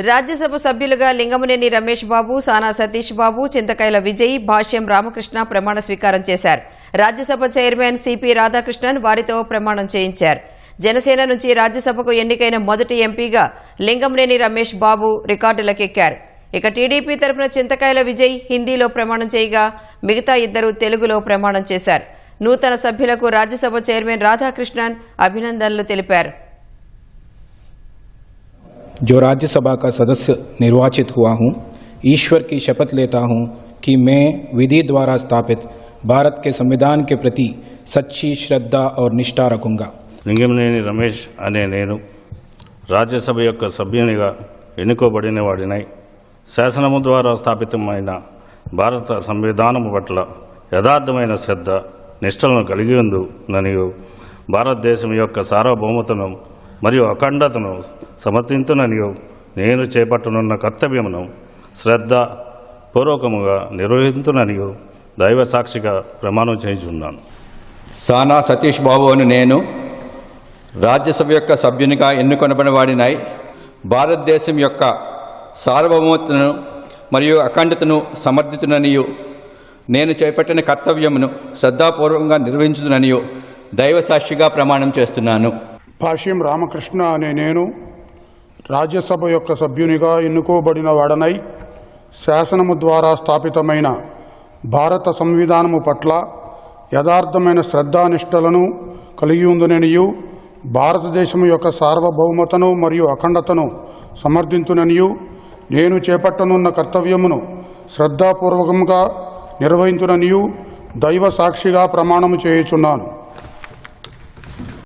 రాజ్యసభ సభ్యులుగా లింగమనేని రమేష్ బాబు, సానా సతీష్ బాబు, చింతకాయల విజయ్, భాష్యం రామకృష్ణ ప్రమాణ స్వీకారం చేశారు. రాజ్యసభ చైర్మన్ సిపి రాధాకృష్ణన్ వారితో ప్రమాణం చేయించారు. జనసేన నుంచి రాజ్యసభకు ఎన్నికైన మొదటి ఎంపీగా లింగమనేని రమేష్ బాబు రికార్డులకెక్కారు. ఇక టీడీపీ తరపున చింతకాయల విజయ్ హిందీలో ప్రమాణం చేయగా మిగతా ఇద్దరు తెలుగులో ప్రమాణం చేశారు. నూతన సభ్యులకు రాజ్యసభ చైర్మన్ రాధాకృష్ణన్ అభినందనలు తెలిపారు. जो राज्यसभा का सदस्य निर्वाचित हुआ हूं, ईश्वर की शपथ लेता हूं कि मैं विधि द्वारा स्थापित भारत के संविधान के प्रति सच्ची श्रद्धा और निष्ठा रखूंगा. లింగమనేని రమేష్ అనే నేను రాజ్యసభ యొక్క సభ్యునిగా ఎన్నుకోబడిన వాడినై శాసనము ద్వారా స్థాపితమైన భారత సంవిధానము పట్ల యథార్థమైన శ్రద్ధ నిష్ఠలను కలిగి ఉందుననియు భారతదేశం యొక్క సార్వభౌమతను మరియు అఖండతను సమర్థించుననియు నేను చేపట్టనున్న కర్తవ్యమును శ్రద్ధపూర్వకముగా నిర్వహించుననియు దైవ సాక్షిగా ప్రమాణం చేయించున్నాను. సానా సతీష్ బాబు అని నేను రాజ్యసభ యొక్క సభ్యునిగా ఎన్నుకొనబడిన వాడినై భారతదేశం యొక్క సార్వభౌమతను మరియు అఖండతను సమర్థితుననియు నేను చేపట్టిన కర్తవ్యమును శ్రద్ధాపూర్వకంగా నిర్వహించుననియు దైవ సాక్షిగా ప్రమాణం చేస్తున్నాను. భాష్యం రామకృష్ణ అనే నేను రాజ్యసభ యొక్క సభ్యునిగా ఎన్నుకోబడిన వాడనై శాసనము ద్వారా స్థాపితమైన భారత సంవిధానము పట్ల యథార్థమైన శ్రద్ధానిష్టలను కలిగి ఉందుననియు భారతదేశం యొక్క సార్వభౌమతను మరియు అఖండతను సమర్థించుననియు నేను చేపట్టనున్న కర్తవ్యమును శ్రద్ధాపూర్వకంగా నిర్వహించుననియు దైవ సాక్షిగా ప్రమాణము చేయుచున్నాను.